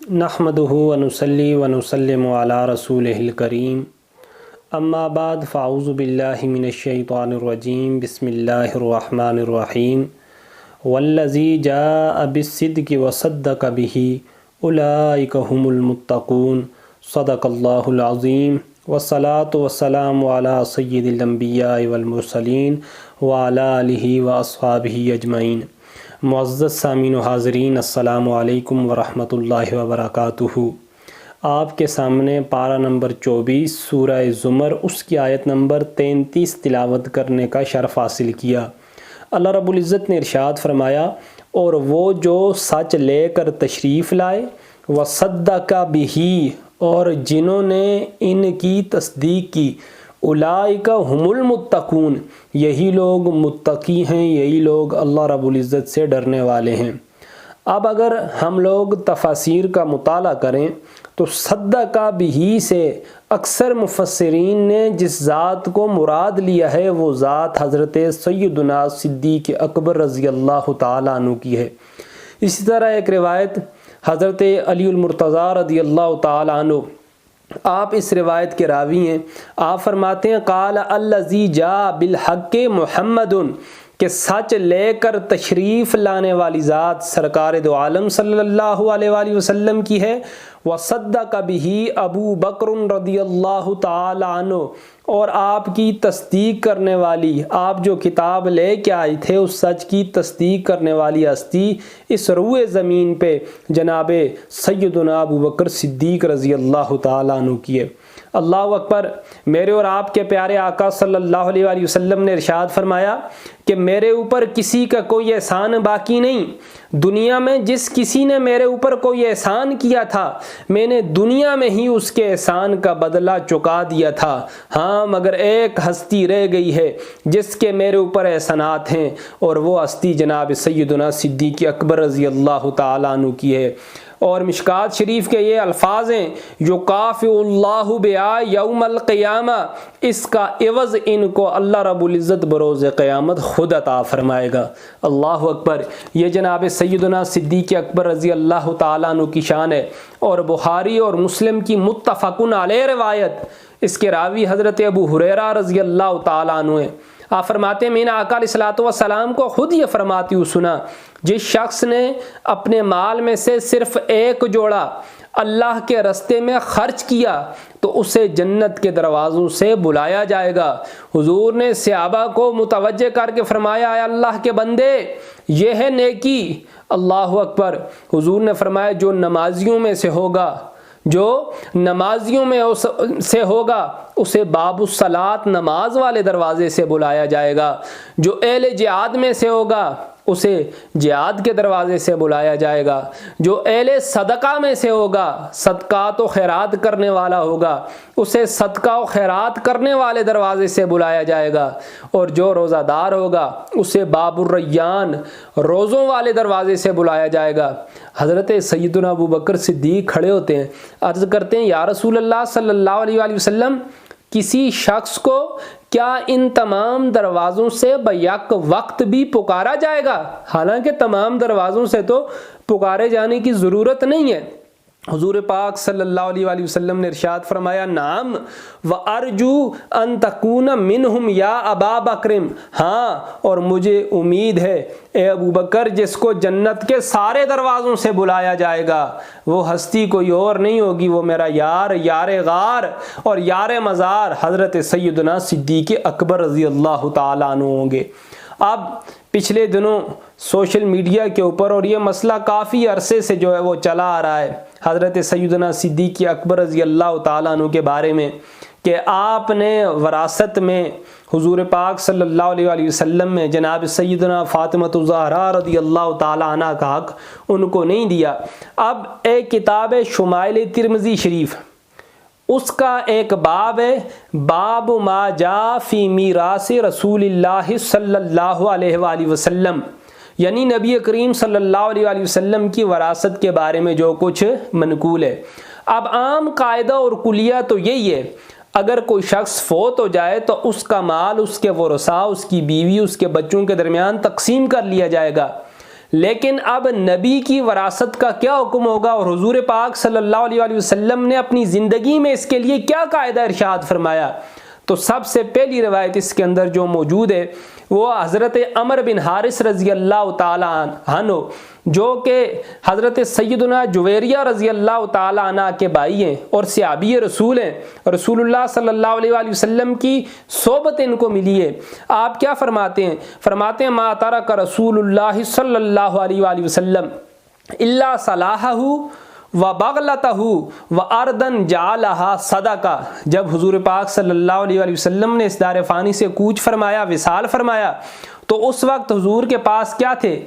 نحمدہ ونصلی ونسلم علی رسولہ الکریم اما بعد فاعوذ باللہ من الشیطان الرجیم بسم اللہ الرحمن الرحیم والذی جاء بالصدق وصدق بہ اولئک هم المتقون صدق اللہ العظیم والصلاة والسلام علی سید الانبیاء والمرسلین وعلی آلہ واصحابہ اجمعین۔ معزز سامعین و حاضرین، السلام علیکم ورحمۃ اللہ وبرکاتہ۔ آپ کے سامنے پارہ نمبر 24 سورہ زمر، اس کی آیت نمبر 33 تلاوت کرنے کا شرف حاصل کیا۔ اللہ رب العزت نے ارشاد فرمایا، اور وہ جو سچ لے کر تشریف لائے، وصدق بہ، اور جنہوں نے ان کی تصدیق کی، اولئک هم المتقون، یہی لوگ متقی ہیں، یہی لوگ اللہ رب العزت سے ڈرنے والے ہیں۔ اب اگر ہم لوگ تفاسیر کا مطالعہ کریں تو صدق بہ سے اکثر مفسرین نے جس ذات کو مراد لیا ہے وہ ذات حضرت سیدنا صدیق اکبر رضی اللہ تعالیٰ عنہ کی ہے۔ اسی طرح ایک روایت حضرت علی المرتضیٰ رضی اللہ تعالیٰ عنہ، آپ اس روایت کے راوی ہیں۔ آپ فرماتے ہیں، قال الذی جاء بالحق محمد، کہ سچ لے کر تشریف لانے والی ذات سرکار دو عالم صلی اللہ علیہ وآلہ وسلم کی ہے۔ وصدق بہ ابو بکر رضی اللہ تعالی عنہ، اور آپ کی تصدیق کرنے والی، آپ جو کتاب لے کے آئے تھے اس سچ کی تصدیق کرنے والی ہستی اس روئے زمین پہ جناب سیدنا ابو بکر صدیق رضی اللہ تعالیٰ عنہ کی ہے۔ اللہ اکبر۔ میرے اور آپ کے پیارے آقا صلی اللہ علیہ وآلہ وسلم نے ارشاد فرمایا کہ میرے اوپر کسی کا کوئی احسان باقی نہیں۔ دنیا میں جس کسی نے میرے اوپر کوئی احسان کیا تھا، میں نے دنیا میں ہی اس کے احسان کا بدلہ چکا دیا تھا۔ ہاں، مگر ایک ہستی رہ گئی ہے جس کے میرے اوپر احسانات ہیں، اور وہ ہستی جناب سیدنا صدیق اکبر رضی اللہ تعالیٰ عنہ کی ہے۔ اور مشکات شریف کے یہ الفاظ ہیں، یکافئ اللہ بہا یوم القیامہ، اس کا عوض ان کو اللہ رب العزت بروز قیامت خود عطا فرمائے گا۔ اللہ اکبر۔ یہ جناب سیدنا صدیق اکبر رضی اللہ تعالیٰ عنہ کی شان ہے، اور بخاری اور مسلم کی متفقن علیہ روایت، اس کے راوی حضرت ابو ہریرہ رضی اللہ تعالیٰ عنہ ہیں۔ آپ فرماتے ہیں، میں نے آقا علیہ الصلوۃ والسلام کو خود یہ فرماتی ہوئی سنا، جس شخص نے اپنے مال میں سے صرف ایک جوڑا اللہ کے رستے میں خرچ کیا تو اسے جنت کے دروازوں سے بلایا جائے گا۔ حضور نے صحابہ کو متوجہ کر کے فرمایا، اے اللہ کے بندے، یہ ہے نیکی۔ اللہ اکبر۔ حضور نے فرمایا، جو نمازیوں میں سے ہوگا، جو نمازیوں میں سے ہوگا، اسے باب الصلاۃ، نماز والے دروازے سے بلایا جائے گا۔ جو اہل جہاد میں سے ہوگا، اسے جہاد کے دروازے سے بلایا جائے گا۔ جو اہل صدقہ میں سے ہوگا، صدقات و خیرات کرنے والا ہوگا، اسے صدقہ و خیرات کرنے والے دروازے سے بلایا جائے گا۔ اور جو روزہ دار ہوگا، اسے باب الریان، روزوں والے دروازے سے بلایا جائے گا۔ حضرت سیدنا ابو بکر صدیق کھڑے ہوتے ہیں، عرض کرتے ہیں، یا رسول اللہ صلی اللہ علیہ وآلہ وسلم، کسی شخص کو کیا ان تمام دروازوں سے بیک وقت بھی پکارا جائے گا؟ حالانکہ تمام دروازوں سے تو پکارے جانے کی ضرورت نہیں ہے۔ حضور پاک صلی اللہ علیہ وآلہ وسلم نے ارشاد فرمایا، نعم وارجو ان تکون منہم یا ابا بکر، ہاں، اور مجھے امید ہے اے ابو بکر، جس کو جنت کے سارے دروازوں سے بلایا جائے گا، وہ ہستی کوئی اور نہیں ہوگی، وہ میرا یار، یار غار اور یار مزار حضرت سیدنا صدیق اکبر رضی اللہ تعالیٰ عنہ ہوں گے۔ اب پچھلے دنوں سوشل میڈیا کے اوپر، اور یہ مسئلہ کافی عرصے سے جو ہے وہ چلا آ رہا ہے حضرت سیدنا صدیق اکبر رضی اللہ تعالیٰ عنہ کے بارے میں، کہ آپ نے وراثت میں حضور پاک صلی اللہ علیہ وآلہ وسلم میں جناب سیدنا فاطمہ الزہرا رضی اللہ تعالیٰ عنہ کا حق ان کو نہیں دیا۔ اب ایک کتاب ہے شمائل ترمذی شریف، اس کا ایک باب ہے، باب ما جاء فی میراث رسول اللہ صلی اللہ علیہ وآلہ وسلم، یعنی نبی کریم صلی اللہ علیہ وآلہ وسلم کی وراثت کے بارے میں جو کچھ منقول ہے۔ اب عام قاعدہ اور کلیہ تو یہی ہے، اگر کوئی شخص فوت ہو جائے تو اس کا مال اس کے ورثاء، اس کی بیوی، اس کے بچوں کے درمیان تقسیم کر لیا جائے گا۔ لیکن اب نبی کی وراثت کا کیا حکم ہوگا، اور حضور پاک صلی اللہ علیہ وسلم نے اپنی زندگی میں اس کے لیے کیا قاعدہ ارشاد فرمایا؟ تو سب سے پہلی روایت اس کے اندر جو موجود ہے وہ حضرت عمر بن حارث رضی اللہ تعالیٰ عنہ، جو کہ حضرت سیدنا جویریہ رضی اللہ تعالیٰ عنہ کے بھائی ہیں اور صحابی رسول ہیں، رسول اللہ صلی اللہ علیہ وسلم کی صحبت ان کو ملی ہے۔ آپ کیا فرماتے ہیں؟ فرماتے ہیں ما ترک رسول اللہ صلی اللہ علیہ وسلم الا صلاحہ وبغلتہ وارضا جعلہا صدقہ۔ جب حضور پاک صلی اللہ علیہ وسلم نے اس دار فانی سے کوچ فرمایا، وصال فرمایا، تو اس وقت حضور کے پاس کیا تھے؟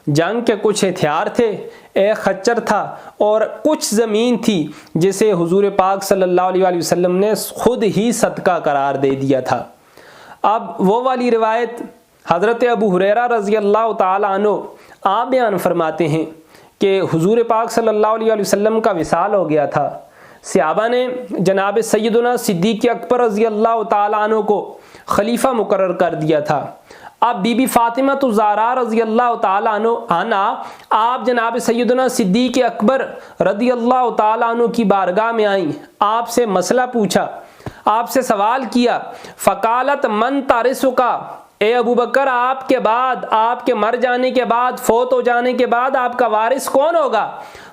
جنگ کے کچھ ہتھیار تھے، ایک خچر تھا اور کچھ زمین تھی جسے حضور پاک صلی اللہ علیہ وسلم نے خود ہی صدقہ قرار دے دیا تھا۔ اب وہ والی روایت حضرت ابو ہریرہ رضی اللہ تعالیٰ عنہ آپ بیان فرماتے ہیں کہ حضور پاک صلی اللہ علیہ وسلم کا وصال ہو گیا تھا، صحابہ نے جناب سیدنا صدیق اکبر رضی اللہ تعالیٰ عنہ کو خلیفہ مقرر کر دیا تھا۔ اب بی بی فاطمہ الزہرا رضی اللہ تعالیٰ عنہ آپ جناب سیدنا صدیق اکبر رضی اللہ تعالیٰ عنہ کی بارگاہ میں آئیں، آپ سے مسئلہ پوچھا، آپ سے سوال کیا، فقالت من تارثک، اے ابو بکر آپ کے بعد، آپ کے مر جانے کے بعد، فوت ہو جانے کے بعد آپ کا وارث کون ہوگا؟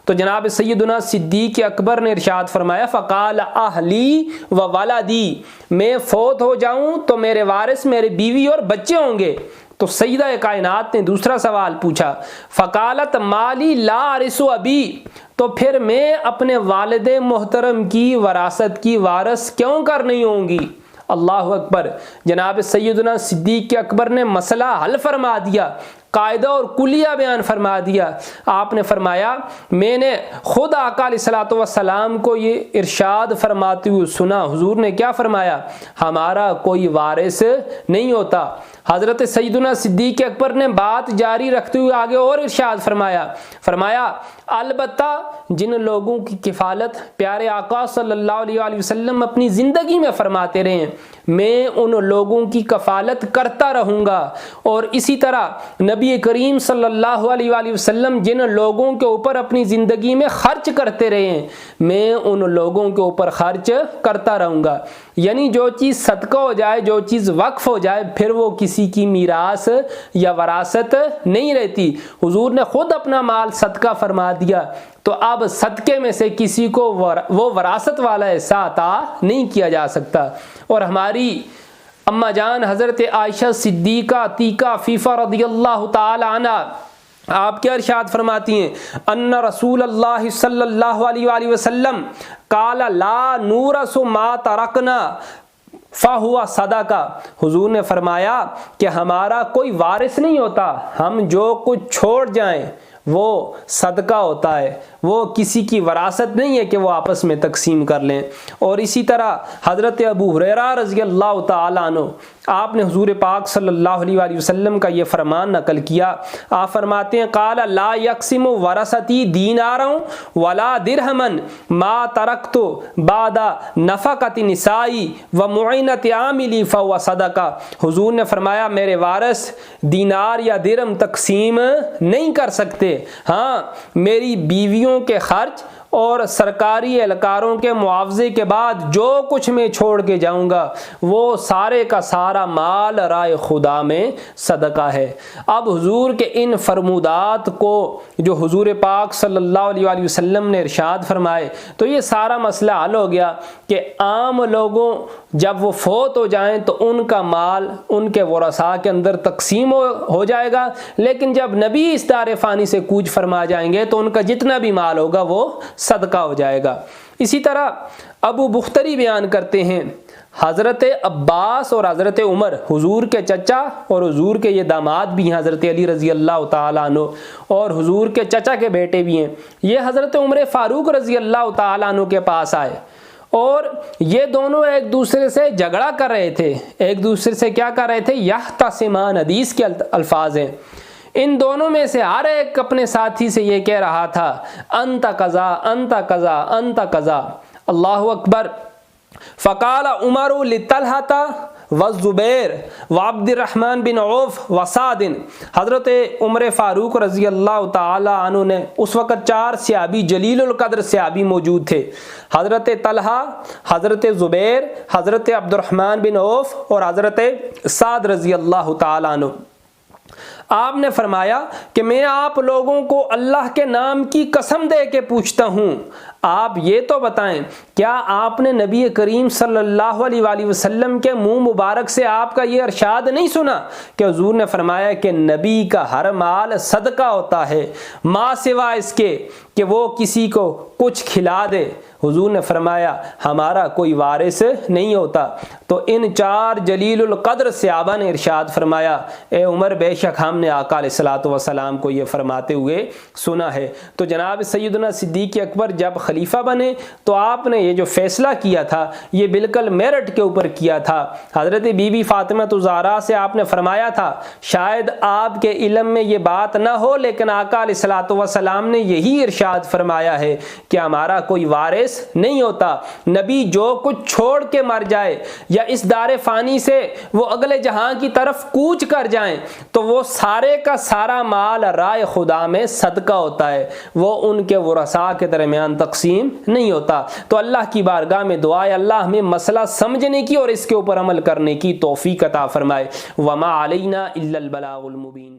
تو جناب سیدنا صدیق اکبر نے ارشاد فرمایا فقال اہلی و ولدی، میں فوت ہو جاؤں تو میرے وارث میرے بیوی اور بچے ہوں گے۔ تو سیدہ کائنات نے دوسرا سوال پوچھا، فقالت مالی لا ارث ابی، تو پھر میں اپنے والد محترم کی وراثت کی وارث کیوں کر نہیں ہوں گی؟ اللہ اکبر۔ جناب سیدنا صدیق اکبر نے مسئلہ حل فرما دیا، قاعدہ اور کلیہ بیان فرما دیا۔ آپ نے فرمایا میں نے خود آقا علیہ الصلوۃ والسلام کو یہ ارشاد فرماتے ہوئے سنا، حضور نے کیا فرمایا؟ ہمارا کوئی وارث نہیں ہوتا۔ حضرت سیدنا صدیق اکبر نے بات جاری رکھتے ہوئے آگے اور ارشاد فرمایا البتہ جن لوگوں کی کفالت پیارے آقا صلی اللہ علیہ وسلم اپنی زندگی میں فرماتے رہے ہیں، میں ان لوگوں کی کفالت کرتا رہوں گا، اور اسی طرح نبی کریم صلی اللہ علیہ وسلم جن لوگوں کے اوپر اپنی زندگی میں خرچ کرتے رہے ہیں، میں ان لوگوں کے اوپر خرچ کرتا رہوں گا۔ یعنی جو چیز صدقہ ہو جائے، جو چیز وقف ہو جائے، پھر وہ کسی کی میراث یا وراثت نہیں رہتی۔ حضور نے خود اپنا مال صدقہ فرما دیا، تو اب صدقے میں سے کسی کو وہ وراثت والا حصہ عطا نہیں کیا جا سکتا۔ اور ہماری اما جان حضرت عائشہ صدیقہ عتیقہ عفیفہ رضی اللہ تعالی عنہ آپ کیا ارشاد فرماتی ہیں؟ ان رسول اللہ صلی اللہ علیہ وسلم قال لا نورث ما ترکنا فہو صدقہ۔ حضور نے فرمایا کہ ہمارا کوئی وارث نہیں ہوتا، ہم جو کچھ چھوڑ جائیں وہ صدقہ ہوتا ہے، وہ کسی کی وراثت نہیں ہے کہ وہ آپس میں تقسیم کر لیں۔ اور اسی طرح حضرت ابو ہریرہ رضی اللہ تعالیٰ عنہ آپ نے حضور پاک صلی اللہ علیہ وسلم کا یہ فرمان نقل کیا۔ آپ فرماتے ہیں قال لا یقسم ورثتی دینارا ولا درہما ما ترکت بعد نفقۃ نسائی و معینۃ عاملی فہو صدقہ۔ حضور نے فرمایا میرے وارث دینار یا درہم تقسیم نہیں کر سکتے، ہاں میری بیویوں کے خرچ اور سرکاری اہلکاروں کے معاوضے کے بعد جو کچھ میں چھوڑ کے جاؤں گا وہ سارے کا سارا مال رائے خدا میں صدقہ ہے۔ اب حضور کے ان فرمودات کو جو حضور پاک صلی اللہ علیہ وسلم نے ارشاد فرمائے، تو یہ سارا مسئلہ حل ہو گیا کہ عام لوگوں جب وہ فوت ہو جائیں تو ان کا مال ان کے ورثاء کے اندر تقسیم ہو جائے گا، لیکن جب نبی اس دار فانی سے کوچ فرما جائیں گے تو ان کا جتنا بھی مال ہوگا وہ صدقہ ہو جائے گا۔ اسی طرح ابو بختری بیان کرتے ہیں حضرت عباس اور حضرت عمر حضور کے چچا اور حضور کے یہ داماد بھی ہیں، حضرت علی رضی اللہ تعالیٰ عنہ، اور حضور کے چچا کے بیٹے بھی ہیں، یہ حضرت عمر فاروق رضی اللہ تعالیٰ عنہ کے پاس آئے اور یہ دونوں ایک دوسرے سے جھگڑا کر رہے تھے، ایک دوسرے سے کیا کر رہے تھے؟ یختصمان، حدیث کے الفاظ ہیں۔ ان دونوں میں سے ہر ایک اپنے ساتھی سے یہ کہہ رہا تھا انت قضا انت قضا انت قضا، اللہ اکبر۔ فقال عمر لطلحہ والزبیر وعبد الرحمن بن عوف وسعد۔ حضرت عمر فاروق رضی اللہ تعالی عنہ نے اس وقت 4 صحابی جلیل القدر صحابی موجود تھے، حضرت طلحہ، حضرت زبیر، حضرت عبد الرحمن بن عوف اور حضرت سعد رضی اللہ تعالی عنہ۔ آپ نے فرمایا کہ میں آپ لوگوں کو اللہ کے نام کی قسم دے کے پوچھتا ہوں، آپ یہ تو بتائیں کیا آپ نے نبی کریم صلی اللہ علیہ وآلہ وسلم کے منہ مبارک سے آپ کا یہ ارشاد نہیں سنا کہ حضور نے فرمایا کہ نبی کا ہر مال صدقہ ہوتا ہے ما سوا اس کے کہ وہ کسی کو کچھ کھلا دے۔ حضور نے فرمایا ہمارا کوئی وارث نہیں ہوتا۔ تو ان 4 جلیل القدر صحابہ نے ارشاد فرمایا اے عمر بے شک ہم نے آقا علیہ الصلوۃ والسلام کو یہ فرماتے ہوئے سنا ہے۔ تو جناب سیدنا صدیق اکبر جب خلیفہ بنے تو آپ نے یہ جو فیصلہ کیا تھا یہ بالکل میرٹ کے اوپر کیا تھا۔ حضرت بی بی فاطمہ الزہرا سے آپ نے فرمایا تھا شاید آپ کے علم میں یہ بات نہ ہو لیکن آقا علیہ الصلوۃ والسلام نے یہی ارشاد فرمایا ہے کہ ہمارا کوئی وارث نہیں ہوتا، نبی جو کچھ چھوڑ کے مر جائے یا اس دار فانی سے وہ اگلے جہاں کی طرف کوچ کر جائیں تو وہ سارے کا سارا مال رائے خدا میں صدقہ ہوتا ہے، وہ ان کے ورثاء کے درمیان تقسیم نہیں ہوتا۔ تو اللہ کی بارگاہ میں دعا ہے اللہ ہمیں مسئلہ سمجھنے کی اور اس کے اوپر عمل کرنے کی توفیق عطا فرمائے۔ وما علینا الا البلاغ المبین۔